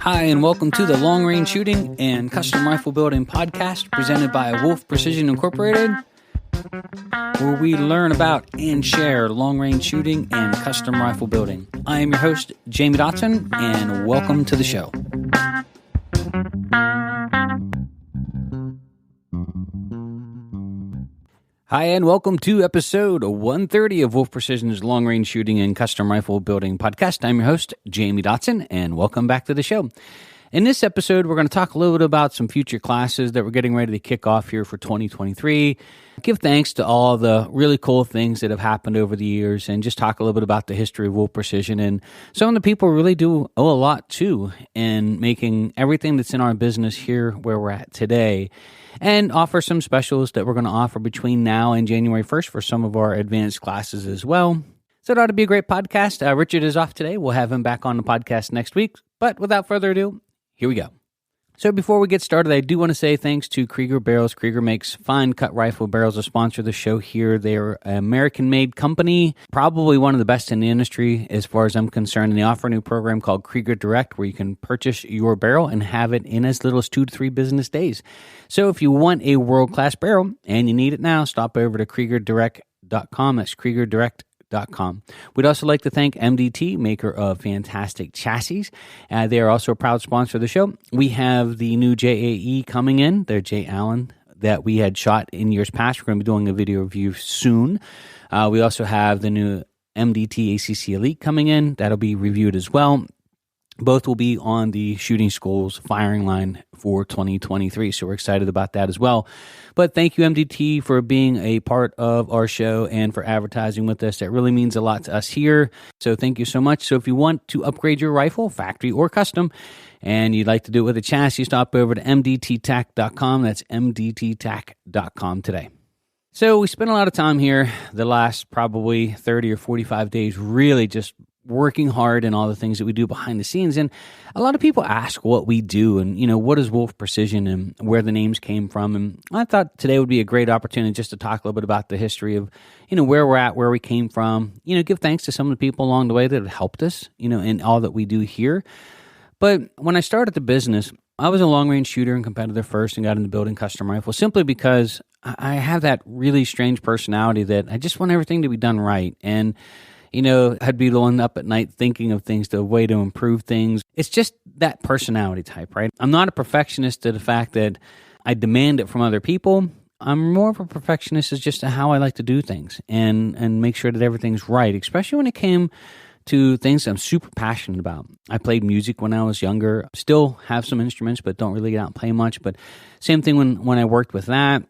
Hi, and welcome to the Long Range Shooting and Custom Rifle Building podcast presented by Wolf Precision Incorporated, where we learn about and share long range shooting and custom rifle building. I am your host, Jamie Dotson, and welcome to the show. Hi, and welcome to episode 130 of Wolf Precision's Long Range Shooting and Custom Rifle Building podcast. I'm your host, Jamie Dotson, and welcome back to the show. In this episode, we're going to talk a little bit about some future classes that we're getting ready to kick off here for 2023. Give thanks to all the really cool things that have happened over the years, and just talk a little bit about the history of Wolf Precision and some of the people really do owe a lot to in making everything that's in our business here where we're at today, and offer some specials that we're going to offer between now and January 1st for some of our advanced classes as well. So it ought to be a great podcast. Richard is off today. We'll have him back on the podcast next week. But without further ado, here we go. So before we get started, I do want to say thanks to Krieger Barrels. Krieger makes fine cut rifle barrels to sponsor the show here. They're an American-made company, probably one of the best in the industry as far as I'm concerned. And they offer a new program called Krieger Direct, where you can purchase your barrel and have it in as little as 2 to 3 business days. So if you want a world-class barrel and you need it now, stop over to KriegerDirect.com. That's KriegerDirect.com. We'd also like to thank MDT, maker of fantastic chassis. They are also a proud sponsor of the show. We have the new JAE coming in. They're J. Allen that we had shot in years past. We're going to be doing a video review soon. We also have the new MDT ACC Elite coming in. That'll be reviewed as well. Both will be on the shooting school's firing line for 2023, so we're excited about that as well. But thank you, MDT, for being a part of our show and for advertising with us. That really means a lot to us here, so thank you so much. So if you want to upgrade your rifle, factory or custom, and you'd like to do it with a chassis, stop over to mdttac.com. That's mdttac.com today. So we spent a lot of time here the last probably 30 or 45 days really just working hard and all the things that we do behind the scenes. And a lot of people ask what we do and, what is Wolf Precision and where the names came from. And I thought today would be a great opportunity just to talk a little bit about the history of, where we're at, where we came from, give thanks to some of the people along the way that have helped us, in all that we do here. But when I started the business, I was a long-range shooter and competitor first and got into building custom rifles simply because I have that really strange personality that I just want everything to be done right. And I'd be the one up at night thinking of things, the way to improve things. It's just that personality type, right? I'm not a perfectionist to the fact that I demand it from other people. I'm more of a perfectionist as just to how I like to do things and make sure that everything's right, especially when it came to things I'm super passionate about. I played music when I was younger, still have some instruments, but don't really get out and play much. But same thing when I worked with that.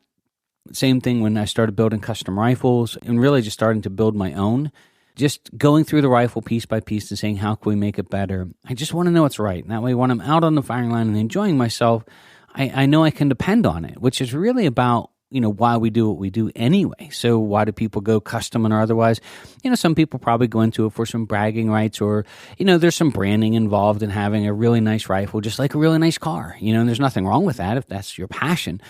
Same thing when I started building custom rifles and really just starting to build my own. Just going through the rifle piece by piece and saying, how can we make it better? I just want to know what's right. And that way, when I'm out on the firing line and enjoying myself, I know I can depend on it, which is really about, why we do what we do anyway. So why do people go custom and otherwise? Some people probably go into it for some bragging rights or, there's some branding involved in having a really nice rifle, just like a really nice car. And there's nothing wrong with that if that's your passion.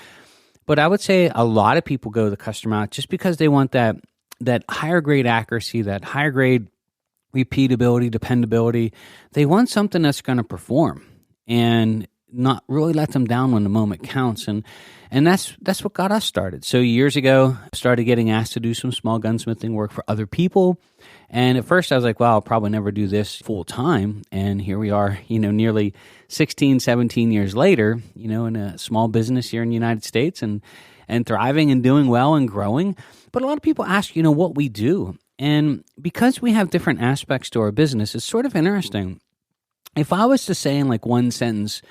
But I would say a lot of people go the custom route just because they want that higher grade accuracy, that higher grade repeatability, dependability. They want something that's going to perform and not really let them down when the moment counts. And that's what got us started. So years ago, I started getting asked to do some small gunsmithing work for other people. And at first I was like, wow, I'll probably never do this full time. And here we are, nearly 16, 17 years later, in a small business here in the United States and thriving and doing well and growing. But a lot of people ask, what we do. And because we have different aspects to our business, it's sort of interesting. If I was to say in like one sentence,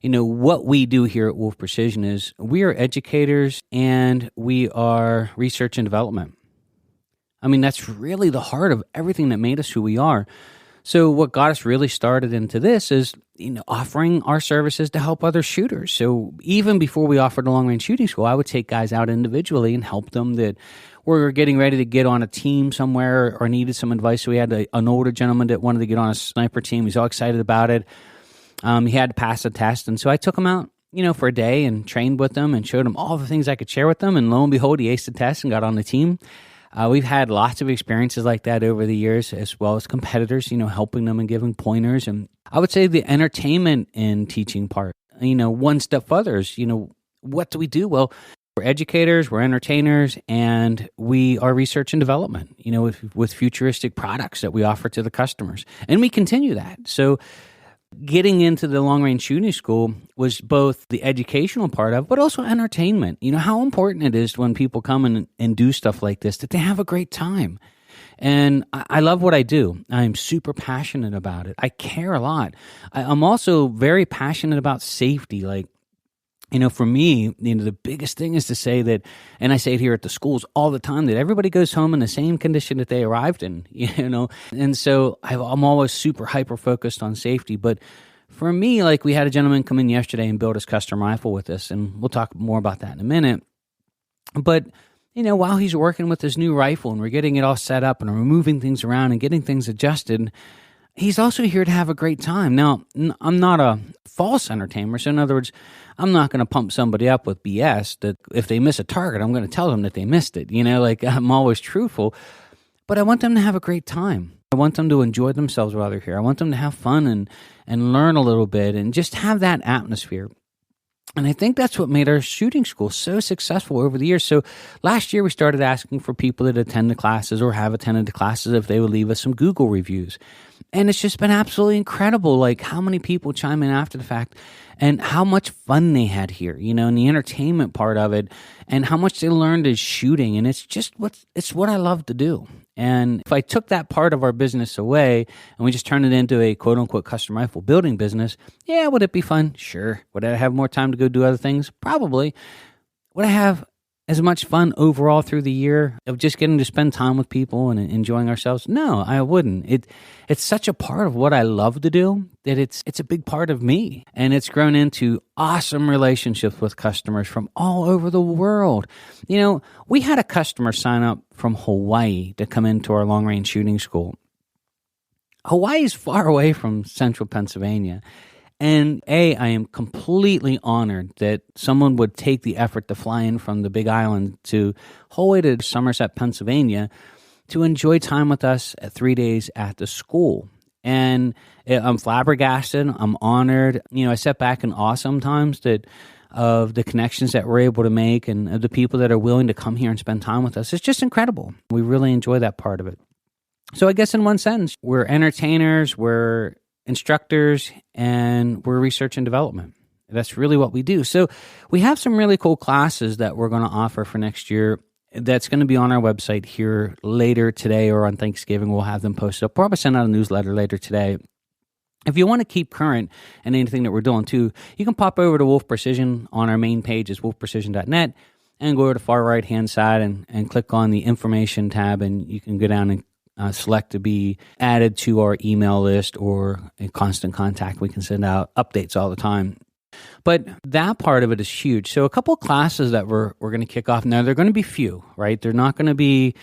what we do here at Wolf Precision is we are educators and we are research and development. I mean, that's really the heart of everything that made us who we are. So what got us really started into this is, offering our services to help other shooters. So even before we offered a long-range shooting school, I would take guys out individually and help them that were getting ready to get on a team somewhere or needed some advice. So we had an older gentleman that wanted to get on a sniper team. He's all excited about it. He had to pass a test. And so I took him out, for a day and trained with them and showed him all the things I could share with them. And lo and behold, he aced the test and got on the team. We've had lots of experiences like that over the years, as well as competitors, helping them and giving pointers. And I would say the entertainment in teaching part, one step further is, what do we do? Well, we're educators, we're entertainers, and we are research and development, with futuristic products that we offer to the customers. And we continue that. So getting into the long-range shooting school was both the educational part of, but also entertainment. How important it is when people come and do stuff like this, that they have a great time. And I love what I do. I'm super passionate about it. I care a lot. I'm also very passionate about safety. Like, for me, the biggest thing is to say that, and I say it here at the schools all the time, that everybody goes home in the same condition that they arrived in, And so I'm always super hyper-focused on safety. But for me, like, we had a gentleman come in yesterday and build his custom rifle with us, and we'll talk more about that in a minute. But, while he's working with his new rifle and we're getting it all set up and we're moving things around and getting things adjusted, he's also here to have a great time. Now, I'm not a false entertainer. So in other words, I'm not going to pump somebody up with BS that if they miss a target, I'm going to tell them that they missed it. I'm always truthful. But I want them to have a great time. I want them to enjoy themselves while they're here. I want them to have fun and learn a little bit and just have that atmosphere. And I think that's what made our shooting school so successful over the years. So last year we started asking for people that attend the classes or have attended the classes if they would leave us some Google reviews. And it's just been absolutely incredible, like how many people chime in after the fact and how much fun they had here, and the entertainment part of it and how much they learned is shooting. And it's just what I love to do. And if I took that part of our business away and we just turned it into a quote unquote custom rifle building business, yeah, would it be fun? Sure. Would I have more time to go do other things? Probably. Would I have as much fun overall through the year of just getting to spend time with people and enjoying ourselves? No, I wouldn't. It's such a part of what I love to do that it's a big part of me. And it's grown into awesome relationships with customers from all over the world. We had a customer sign up from Hawaii to come into our long-range shooting school. Hawaii is far away from central Pennsylvania. And I am completely honored that someone would take the effort to fly in from the Big Island to whole way to Somerset, Pennsylvania, to enjoy time with us at 3 days at the school. And I'm flabbergasted. I'm honored. I sit back in awe sometimes of the connections that we're able to make and of the people that are willing to come here and spend time with us. It's just incredible. We really enjoy that part of it. So I guess in one sentence, we're entertainers, we're instructors, and we're research and development. That's really what we do. So we have some really cool classes that we're going to offer for next year that's going to be on our website here later today or on Thanksgiving. We'll have them posted up. We'll probably send out a newsletter later today. If you want to keep current in anything that we're doing too, you can pop over to Wolf Precision on our main page is wolfprecision.net and go over to the far right-hand side and click on the information tab, and you can go down and select to be added to our email list or in constant contact. We can send out updates all the time. But that part of it is huge. So a couple of classes that we're going to kick off. Now, they're going to be few, right? We're not going to be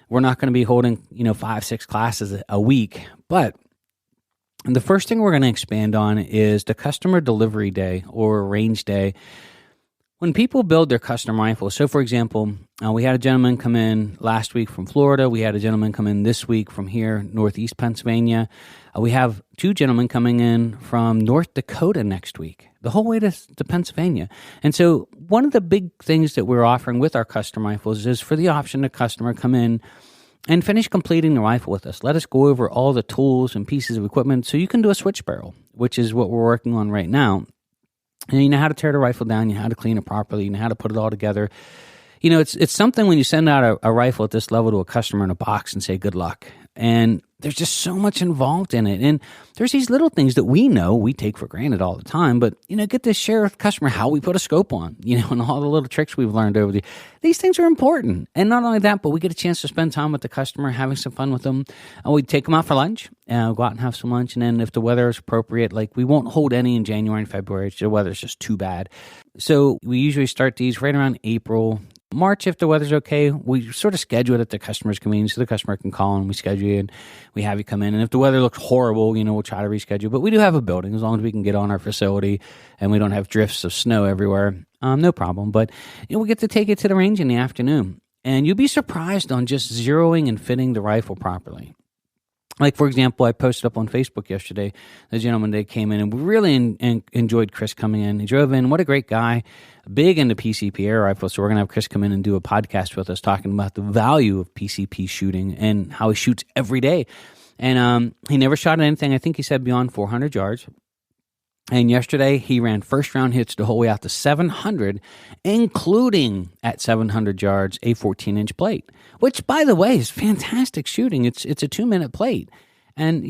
holding, 5-6 classes a week. But the first thing we're going to expand on is the customer delivery day or range day. When people build their custom rifles, so for example, we had a gentleman come in last week from Florida. We had a gentleman come in this week from here, Northeast Pennsylvania. We have 2 gentlemen coming in from North Dakota next week, the whole way to Pennsylvania. And so one of the big things that we're offering with our custom rifles is for the option to customer come in and finish completing the rifle with us. Let us go over all the tools and pieces of equipment so you can do a switch barrel, which is what we're working on right now. And you know how to tear the rifle down, you know how to clean it properly, you know how to put it all together. It's something when you send out a rifle at this level to a customer in a box and say good luck. And there's just so much involved in it. And there's these little things that we take for granted all the time. But, get to share with the customer how we put a scope on, and all the little tricks we've learned over these things are important. And not only that, but we get a chance to spend time with the customer, having some fun with them. We take them out for lunch, go out and have some lunch. And then if the weather is appropriate, we won't hold any in January and February. The weather's just too bad. So we usually start these right around April. March, if the weather's okay, we sort of schedule it at the customer's convenience so the customer can call and we schedule you and we have you come in. And if the weather looks horrible, we'll try to reschedule. But we do have a building as long as we can get on our facility and we don't have drifts of snow everywhere. No problem. But we get to take it to the range in the afternoon. and you'll be surprised on just zeroing and fitting the rifle properly. Like, for example, I posted up on Facebook yesterday, the gentleman that came in, and we really enjoyed Chris coming in. He drove in. What a great guy, big into PCP air rifles. So we're going to have Chris come in and do a podcast with us talking about the value of PCP shooting and how he shoots every day. And he never shot at anything, I think he said, beyond 400 yards. And yesterday, he ran first-round hits the whole way out to 700, including at 700 yards, a 14-inch plate, which, by the way, is fantastic shooting. It's a 2-minute plate. And,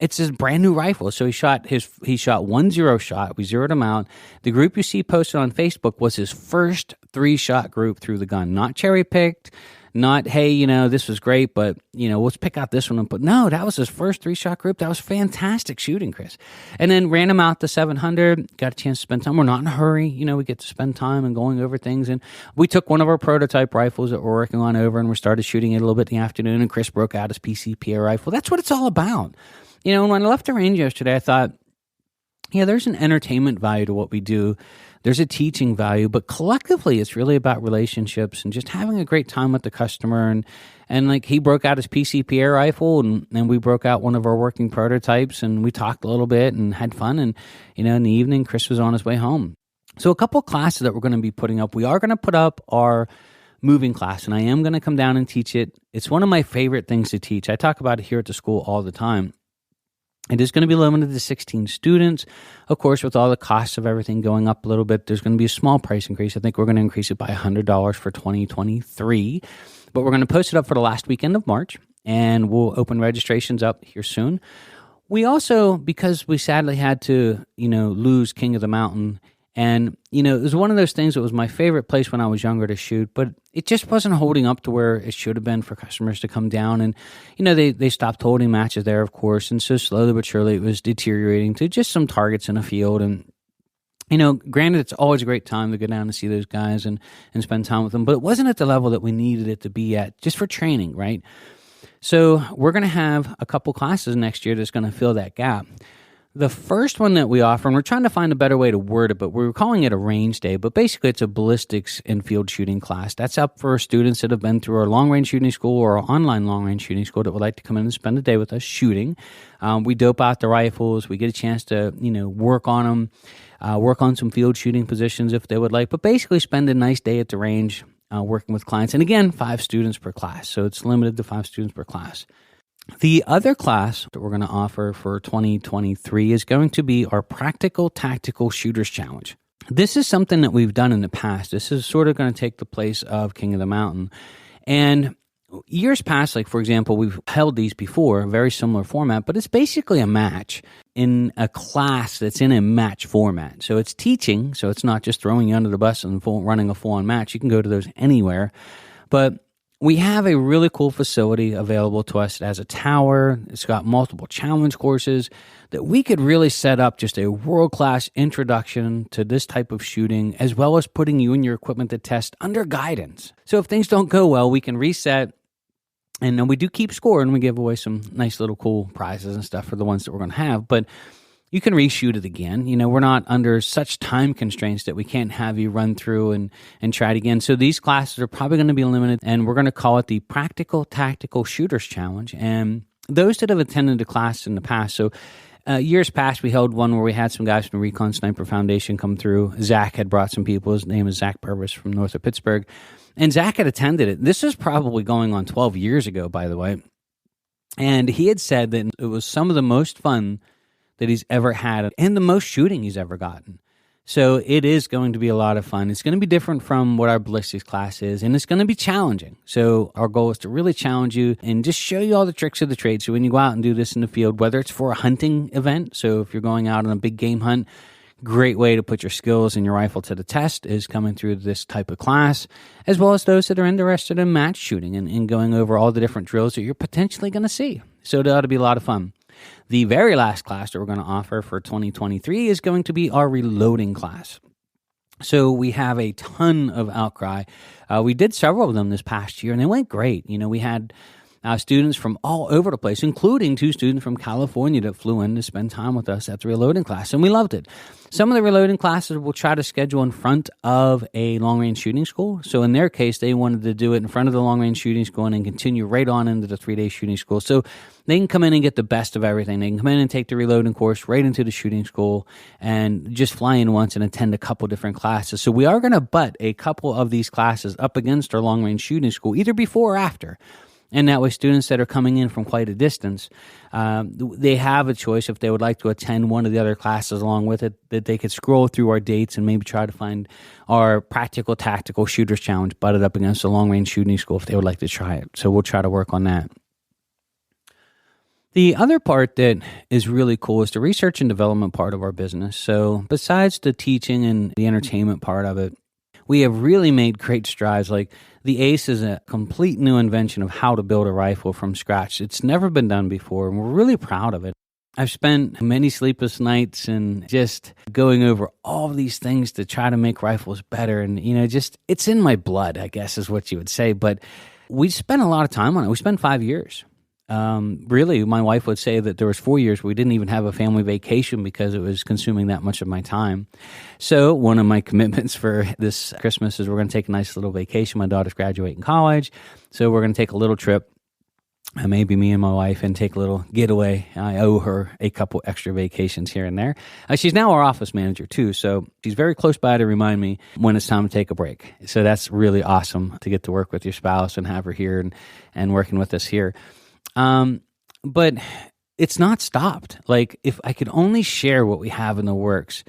it's his brand-new rifle. So he shot 1-0 shot. We zeroed him out. The group you see posted on Facebook was his first 3-shot group through the gun. Not cherry-picked, not, hey, this was great, but, let's pick out this one and put. No, that was his first 3-shot group. That was fantastic shooting, Chris. And then ran him out to 700, got a chance to spend time. We're not in a hurry. We get to spend time and going over things. And we took one of our prototype rifles that we're working on over, and we started shooting it a little bit in the afternoon, and Chris broke out his PCP rifle. That's what it's all about. When I left the range yesterday, I thought, there's an entertainment value to what we do. There's a teaching value, but collectively, it's really about relationships and just having a great time with the customer. And like, he broke out his PCP air rifle, and we broke out one of our working prototypes, and we talked a little bit and had fun. And, in the evening, Chris was on his way home. So a couple of classes that we're going to be putting up. We are going to put up our moving class, and I am going to come down and teach it. It's one of my favorite things to teach. I talk about it here at the school all the time. It is going to be limited to 16 students. Of course, with all the costs of everything going up a little bit, there's going to be a small price increase. I think we're going to increase it by $100 for 2023. But we're going to post it up for the last weekend of March, and we'll open registrations up here soon. We also, because we sadly had to, lose King of the Mountain, and, it was one of those things that was my favorite place when I was younger to shoot, but it just wasn't holding up to where it should have been for customers to come down. And, they stopped holding matches there, of course. And so slowly but surely it was deteriorating to just some targets in a field. And, granted, it's always a great time to go down and see those guys and spend time with them, but it wasn't at the level that we needed it to be at just for training, right? So we're going to have a couple classes next year that's going to fill that gap. The first one that we offer, and we're trying to find a better way to word it, but we're calling it a range day, but basically it's a ballistics and field shooting class. That's up for students that have been through our long-range shooting school or our online long-range shooting school that would like to come in and spend a day with us shooting. We dope out the rifles. We get a chance to, work on them, work on some field shooting positions if they would like, but basically spend a nice day at the range working with clients. And again, 5 students per class, so it's limited to 5 students per class. The other class that we're going to offer for 2023 is going to be our Practical Tactical Shooters Challenge. This is something that we've done in the past. This is sort of going to take the place of King of the Mountain. And years past, like for example, we've held these before, a very similar format, but it's basically a match in a class that's in a match format. So it's teaching, so it's not just throwing you under the bus and running a full-on match. You can go to those anywhere. But we have a really cool facility available to us. It has a tower. It's got multiple challenge courses that we could really set up just a world-class introduction to this type of shooting, as well as putting you and your equipment to test under guidance. So if things don't go well, we can reset. And then we do keep score, and we give away some nice little cool prizes and stuff for the ones that we're going to have. But you can reshoot it again. We're not under such time constraints that we can't have you run through and try it again. So these classes are probably going to be limited, and we're going to call it the Practical Tactical Shooters Challenge. And those that have attended the class in the past, so years past, we held one where we had some guys from the Recon Sniper Foundation come through. Zach had brought some people. His name is Zach Purvis from north of Pittsburgh. And Zach had attended it. This is probably going on 12 years ago, by the way. And he had said that it was some of the most fun that he's ever had and the most shooting he's ever gotten. So it is going to be a lot of fun. It's going to be different from what our ballistics class is, and it's going to be challenging. So our goal is to really challenge you and just show you all the tricks of the trade. So when you go out and do this in the field, whether it's for a hunting event, so if you're going out on a big game hunt, great way to put your skills and your rifle to the test is coming through this type of class, as well as those that are interested in match shooting and going over all the different drills that you're potentially going to see. So it ought to be a lot of fun. The very last class that we're going to offer for 2023 is going to be our reloading class. So we have a ton of outcry. We did several of them this past year, and they went great. We had students from all over the place, including 2 students from California that flew in to spend time with us at the Relaoding class, and we loved it. Some of the Relaoding classes will try to schedule in front of a long-range shooting school. So in their case, they wanted to do it in front of the long-range shooting school and then continue right on into the 3-day shooting school. So they can come in and get the best of everything. They can come in and take the Relaoding course right into the shooting school and just fly in once and attend a couple different classes. So we are going to butt a couple of these classes up against our long-range shooting school, either before or after. And that way, students that are coming in from quite a distance, they have a choice if they would like to attend one of the other classes along with it, that they could scroll through our dates and maybe try to find our practical, tactical shooters challenge butted up against the long-range shooting school if they would like to try it. So we'll try to work on that. The other part that is really cool is the research and development part of our business. So besides the teaching and the entertainment part of it, we have really made great strides. Like the ACE is a complete new invention of how to build a rifle from scratch. It's never been done before, and we're really proud of it. I've spent many sleepless nights and just going over all of these things to try to make rifles better. And, just it's in my blood, I guess is what you would say. But we spent a lot of time on it. We spent 5 years. Really, my wife would say that there was 4 years we didn't even have a family vacation because it was consuming that much of my time. So one of my commitments for this Christmas is we're going to take a nice little vacation. My daughter's graduating college, so we're going to take a little trip, maybe me and my wife, and take a little getaway. I owe her a couple extra vacations here and there. She's now our office manager too, so she's very close by to remind me when it's time to take a break. So that's really awesome to get to work with your spouse and have her here and working with us here. But it's not stopped. Like if I could only share what we have in the works,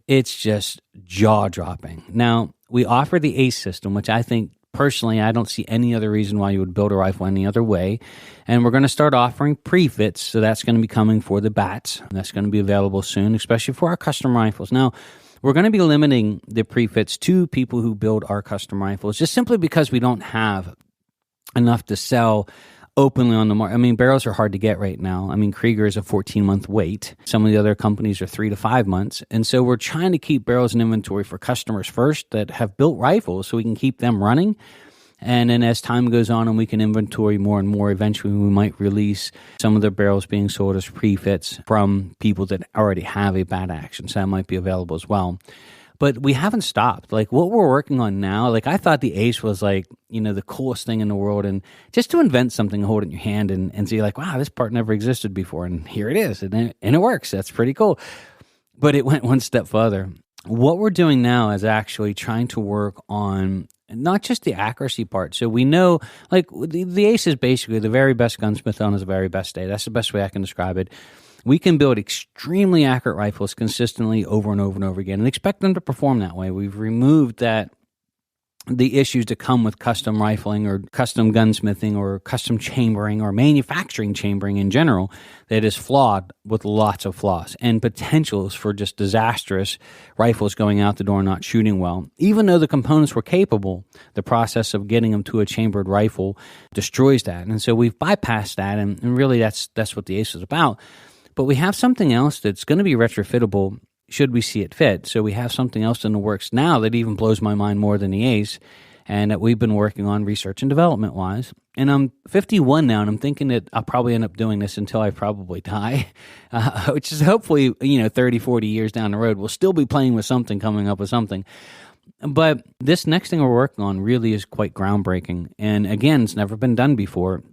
it's just jaw-dropping. Now, we offer the ACE system, which I think personally, I don't see any other reason why you would build a rifle any other way. And we're going to start offering pre-fits. So that's going to be coming for the bats. That's going to be available soon, especially for our custom rifles. Now, we're going to be limiting the pre-fits to people who build our custom rifles, just simply because we don't have enough to sell openly on the market. I mean, barrels are hard to get right now. I mean, Krieger is a 14-month wait. Some of the other companies are 3 to 5 months. And so we're trying to keep barrels in inventory for customers first that have built rifles so we can keep them running. And then as time goes on and we can inventory more and more, eventually we might release some of the barrels being sold as pre-fits from people that already have a bat action. So that might be available as well. But we haven't stopped. Like what we're working on now, like I thought the ACE was like, the coolest thing in the world. And just to invent something, hold it in your hand and see like, wow, this part never existed before. And here it is. And it works. That's pretty cool. But it went one step further. What we're doing now is actually trying to work on not just the accuracy part. So we know like the ACE is basically the very best gunsmith on his very best day. That's the best way I can describe it. We can build extremely accurate rifles consistently over and over and over again and expect them to perform that way. We've removed the issues that come with custom rifling or custom gunsmithing or custom chambering or manufacturing chambering in general that is flawed with lots of flaws and potentials for just disastrous rifles going out the door and not shooting well. Even though the components were capable, the process of getting them to a chambered rifle destroys that. And so we've bypassed that, and really that's what the ACE is about. But we have something else that's going to be retrofittable should we see it fit. So we have something else in the works now that even blows my mind more than the ACE, and that we've been working on research and development wise. And I'm 51 now, and I'm thinking that I'll probably end up doing this until I probably die, which is hopefully 30, 40 years down the road. We'll still be playing with something, coming up with something. But this next thing we're working on really is quite groundbreaking. And again, it's never been done before.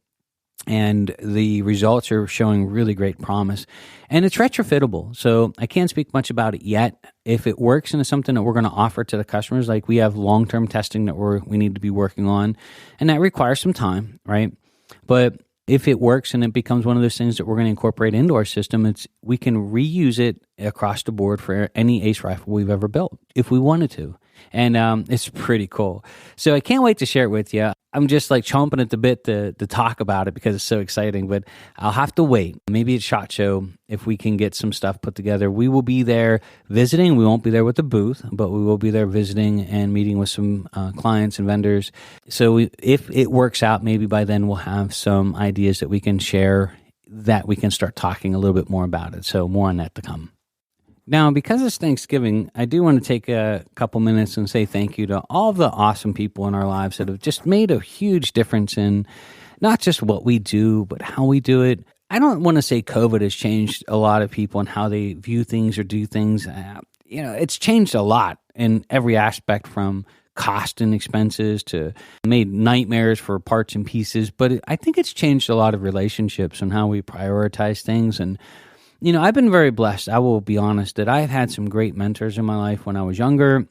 And the results are showing really great promise. And it's retrofittable, so I can't speak much about it yet. If it works and it's something that we're going to offer to the customers, like we have long-term testing that we need to be working on, and that requires some time, right? But if it works and it becomes one of those things that we're going to incorporate into our system, we can reuse it across the board for any ACE rifle we've ever built if we wanted to. And it's pretty cool. So I can't wait to share it with you. I'm just like chomping at the bit to talk about it because it's so exciting, but I'll have to wait. Maybe at SHOT Show, if we can get some stuff put together. We will be there visiting. We won't be there with the booth, but we will be there visiting and meeting with some clients and vendors. So if it works out, maybe by then we'll have some ideas that we can share that we can start talking a little bit more about it. So more on that to come. Now, because it's Thanksgiving, I do want to take a couple minutes and say thank you to all the awesome people in our lives that have just made a huge difference in not just what we do, but how we do it. I don't want to say COVID has changed a lot of people and how they view things or do things. It's changed a lot in every aspect, from cost and expenses to made nightmares for parts and pieces. But I think it's changed a lot of relationships and how we prioritize things. And, I've been very blessed. I will be honest that I've had some great mentors in my life when I was younger,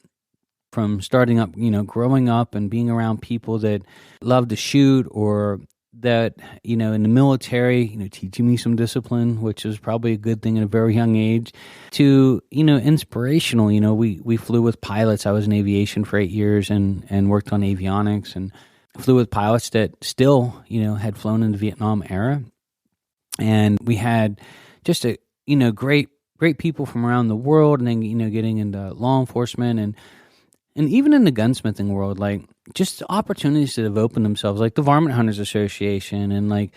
from starting up, growing up and being around people that love to shoot, or that, in the military, teaching me some discipline, which is probably a good thing at a very young age, to, inspirational. We flew with pilots. I was in aviation for 8 years and worked on avionics, and flew with pilots that still, had flown in the Vietnam era. And we had just great people from around the world, and then, getting into law enforcement and even in the gunsmithing world, like just opportunities that have opened themselves, like the Varmint Hunters Association, and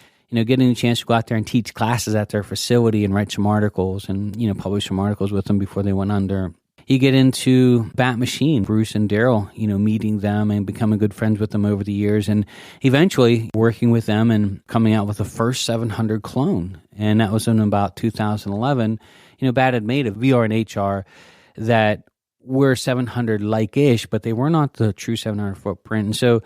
getting a chance to go out there and teach classes at their facility and write some articles and, publish some articles with them before they went under. You get into Bat Machine, Bruce and Daryl, meeting them and becoming good friends with them over the years, and eventually working with them and coming out with the first 700 clone. And that was in about 2011. Bat had made a VR and HR that were 700 like-ish, but they were not the true 700 footprint. And so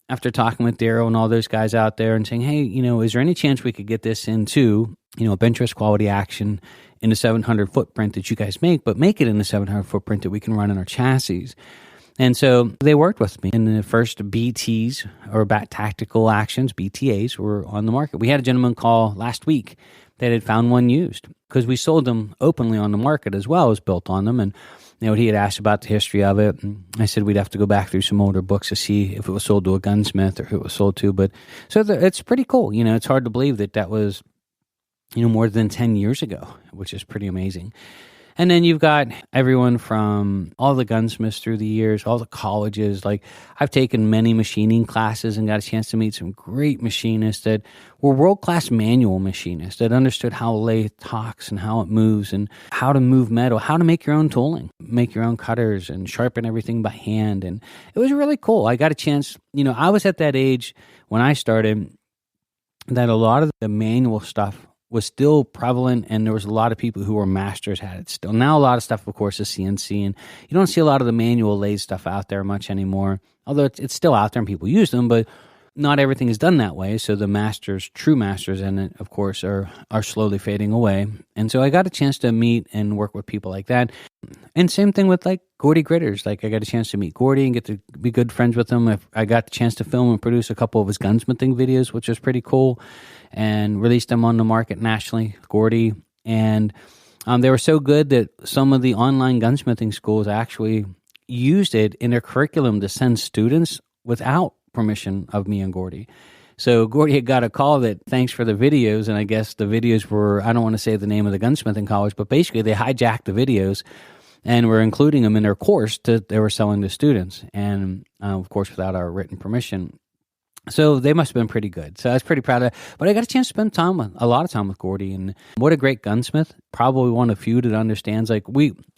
after talking with Daryl and all those guys out there and saying, hey, is there any chance we could get this into, a bench rest quality action in the 700 footprint that you guys make, but make it in the 700 footprint that we can run in our chassis? And so they worked with me, and the first BTs, or Bat Tactical Actions, BTAs, were on the market. We had a gentleman call last week that had found one used, because we sold them openly on the market as well as built on them. And he had asked about the history of it, and I said we'd have to go back through some older books to see if it was sold to a gunsmith or who it was sold to. But so it's pretty cool. It's hard to believe that was, more than 10 years ago, which is pretty amazing. And then you've got everyone from all the gunsmiths through the years, all the colleges. Like, I've taken many machining classes and got a chance to meet some great machinists that were world-class manual machinists that understood how a lathe talks and how it moves and how to move metal, how to make your own tooling, make your own cutters and sharpen everything by hand. And it was really cool. I got a chance, I was at that age when I started that a lot of the manual stuff was still prevalent, and there was a lot of people who were masters had it still. Now a lot of stuff, of course, is CNC, and you don't see a lot of the manual lathe stuff out there much anymore, although it's still out there and people use them, but not everything is done that way. So the masters, true masters in it, of course, are slowly fading away. And so I got a chance to meet and work with people like that. And same thing with like Gordy Gritters. Like, I got a chance to meet Gordy and get to be good friends with him. I got the chance to film and produce a couple of his gunsmithing videos, which was pretty cool, and released them on the market nationally, Gordy. And they were so good that some of the online gunsmithing schools actually used it in their curriculum to send students without permission of me and Gordy. So Gordy had got a call that thanks for the videos, and I guess the videos were, I don't want to say the name of the gunsmithing college, but basically they hijacked the videos and were including them in their course that they were selling to students, and of course without our written permission. So they must have been pretty good. So I was pretty proud of that. But I got a chance to spend a lot of time with Gordy, and what a great gunsmith. Probably one of the few that understands, and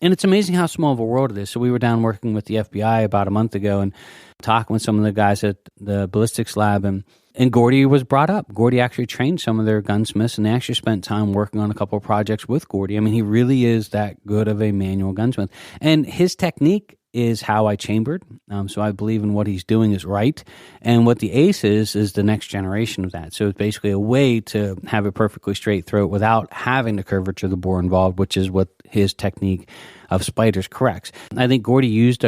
it's amazing how small of a world it is. So we were down working with the FBI about a month ago and talking with some of the guys at the ballistics lab, and Gordy was brought up. Gordy actually trained some of their gunsmiths, and they actually spent time working on a couple of projects with Gordy. I mean, he really is that good of a manual gunsmith. And his technique is how I chambered. So I believe in what he's doing is right. And what the ACE is the next generation of that. So it's basically a way to have a perfectly straight throat without having the curvature of the bore involved, which is what his technique of spiders corrects. I think Gordy used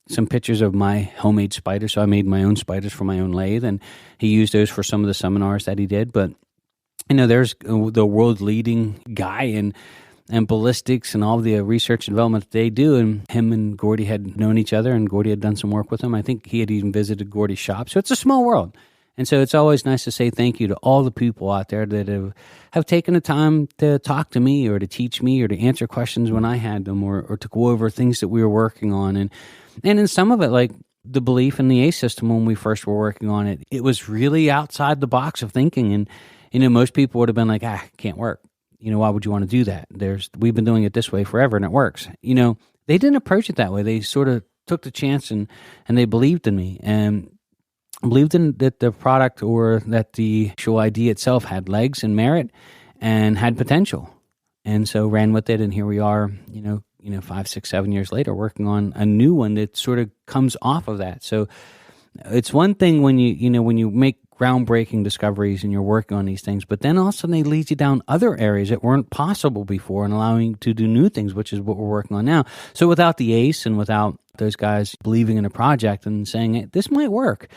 some pictures of my homemade spiders. So I made my own spiders for my own lathe, and he used those for some of the seminars that he did. But, there's the world leading guy and ballistics and all the research and development that they do. And him and Gordy had known each other, and Gordy had done some work with him. I think he had even visited Gordy's shop. So it's a small world. And so it's always nice to say thank you to all the people out there that have taken the time to talk to me or to teach me or to answer questions when I had them, or to go over things that we were working on. And in some of it, like the belief in the ACE system when we first were working on it, it was really outside the box of thinking. And, most people would have been like, it can't work. Why would you want to do that? We've been doing it this way forever and it works. They didn't approach it that way. They sort of took the chance and they believed in me. And believed in that the product or that the actual idea itself had legs and merit and had potential. And so ran with it. And here we are, 5, 6, 7 years later, working on a new one that sort of comes off of that. So it's one thing when you make groundbreaking discoveries and you're working on these things, but then all of a sudden they lead you down other areas that weren't possible before and allowing you to do new things, which is what we're working on now. So without the ACE and without those guys believing in a project and saying, hey, this might work,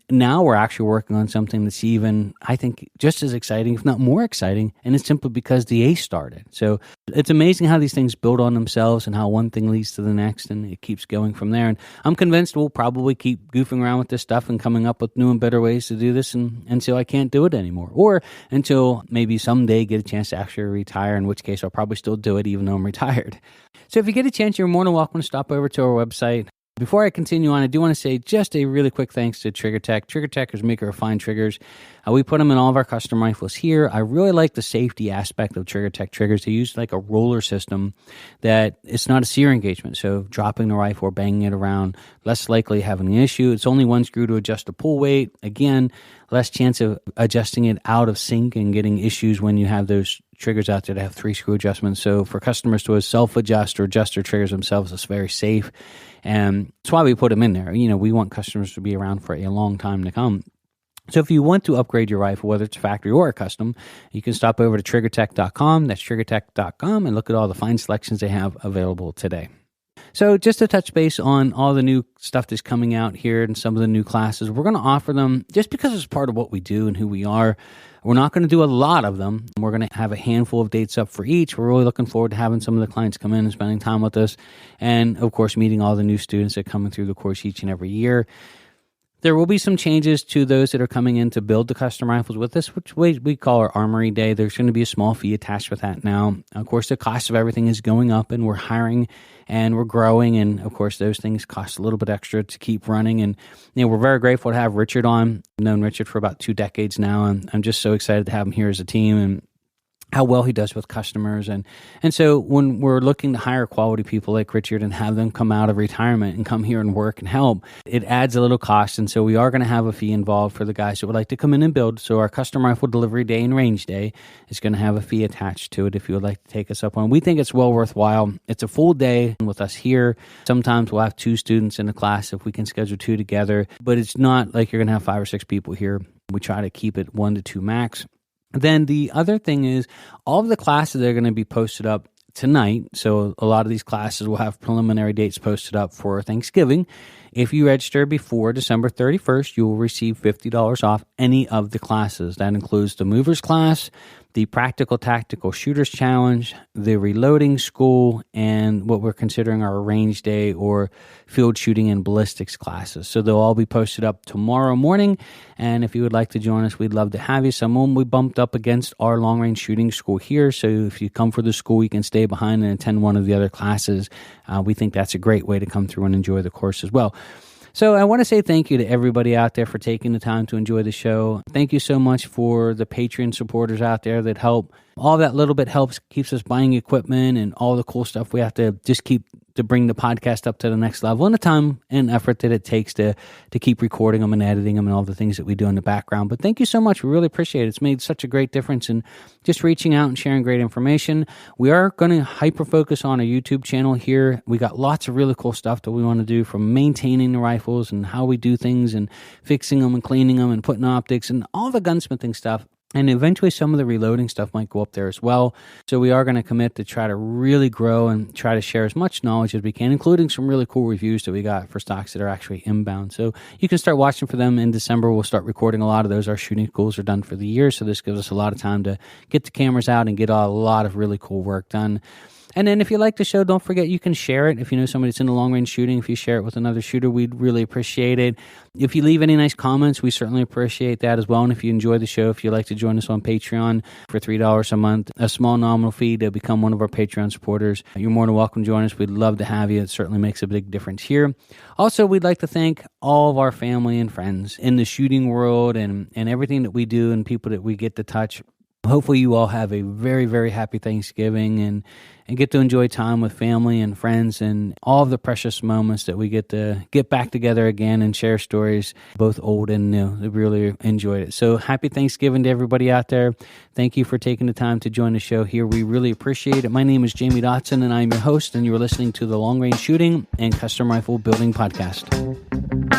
now we're actually working on something that's even, I think, just as exciting, if not more exciting, and it's simply because the ACE started. So it's amazing how these things build on themselves and how one thing leads to the next, and it keeps going from there. And I'm convinced we'll probably keep goofing around with this stuff and coming up with new and better ways to do this until I can't do it anymore, or until maybe someday get a chance to actually retire, in which case I'll probably still do it even though I'm retired. So if you get a chance, you're more than welcome to stop over to our website. Before I continue on, I do want to say just a really quick thanks to TriggerTech. TriggerTech is a maker of fine triggers. We put them in all of our custom rifles here. I really like the safety aspect of TriggerTech triggers. They use like a roller system that it's not a sear engagement. So dropping the rifle or banging it around, less likely having an issue. It's only one screw to adjust the pull weight. Again, less chance of adjusting it out of sync and getting issues when you have those triggers out there that have 3 screw adjustments. So for customers to self-adjust or adjust their triggers themselves, it's very safe. And that's why we put them in there. We want customers to be around for a long time to come. So if you want to upgrade your rifle, whether it's a factory or a custom, you can stop over to triggertech.com. That's triggertech.com, and look at all the fine selections they have available today. So just to touch base on all the new stuff that's coming out here and some of the new classes, we're going to offer them just because it's part of what we do and who we are. We're not going to do a lot of them. We're going to have a handful of dates up for each. We're really looking forward to having some of the clients come in and spending time with us. And, of course, meeting all the new students that are coming through the course each and every year. There will be some changes to those that are coming in to build the custom rifles with us, which we call our Armory Day. There's going to be a small fee attached with that now. Of course, the cost of everything is going up, and we're hiring and we're growing. And, of course, those things cost a little bit extra to keep running. And, we're very grateful to have Richard on. I've known Richard for about 2 decades now, and I'm just so excited to have him here as a team and how well he does with customers. And so when we're looking to hire quality people like Richard and have them come out of retirement and come here and work and help, it adds a little cost. And so we are going to have a fee involved for the guys that would like to come in and build. So our custom rifle delivery day and range day is going to have a fee attached to it if you would like to take us up on. We think it's well worthwhile. It's a full day with us here. Sometimes we'll have 2 students in the class if we can schedule 2 together, but it's not like you're going to have 5 or 6 people here. We try to keep it 1 to 2 max. Then the other thing is all of the classes are going to be posted up tonight. So a lot of these classes will have preliminary dates posted up for Thanksgiving. If you register before December 31st, you will receive $50 off any of the classes. That includes the Movers class, the Practical Tactical Shooters Challenge, the Reloading School, and what we're considering our Range Day or Field Shooting and Ballistics classes. So they'll all be posted up tomorrow morning. And if you would like to join us, we'd love to have you. Some of them we bumped up against our long-range shooting school here. So if you come for the school, you can stay behind and attend one of the other classes. We think that's a great way to come through and enjoy the course as well. So I want to say thank you to everybody out there for taking the time to enjoy the show. Thank you so much for the Patreon supporters out there that help. All that little bit helps, keeps us buying equipment and all the cool stuff we have to just keep to bring the podcast up to the next level, and the time and effort that it takes to keep recording them and editing them and all the things that we do in the background. But thank you so much. We really appreciate it. It's made such a great difference in just reaching out and sharing great information. We are going to hyper-focus on our YouTube channel here. We got lots of really cool stuff that we want to do, from maintaining the rifles and how we do things and fixing them and cleaning them and putting optics and all the gunsmithing stuff. And eventually some of the reloading stuff might go up there as well. So we are going to commit to try to really grow and try to share as much knowledge as we can, including some really cool reviews that we got for stocks that are actually inbound. So you can start watching for them in December. We'll start recording a lot of those. Our shooting schools are done for the year, so this gives us a lot of time to get the cameras out and get a lot of really cool work done. And then if you like the show, don't forget you can share it. If you know somebody that's into long-range shooting, if you share it with another shooter, we'd really appreciate it. If you leave any nice comments, we certainly appreciate that as well. And if you enjoy the show, if you'd like to join us on Patreon for $3 a month, a small nominal fee to become one of our Patreon supporters, you're more than welcome to join us. We'd love to have you. It certainly makes a big difference here. Also, we'd like to thank all of our family and friends in the shooting world and everything that we do and people that we get to touch, hopefully you all have a very, very happy Thanksgiving and get to enjoy time with family and friends and all of the precious moments that we get to get back together again and share stories, both old and new. We really enjoyed it. So happy Thanksgiving to everybody out there. Thank you for taking the time to join the show here. We really appreciate it. My name is Jamie Dotson, and I'm your host, and you're listening to the Long Range Shooting and Custom Rifle Building Podcast.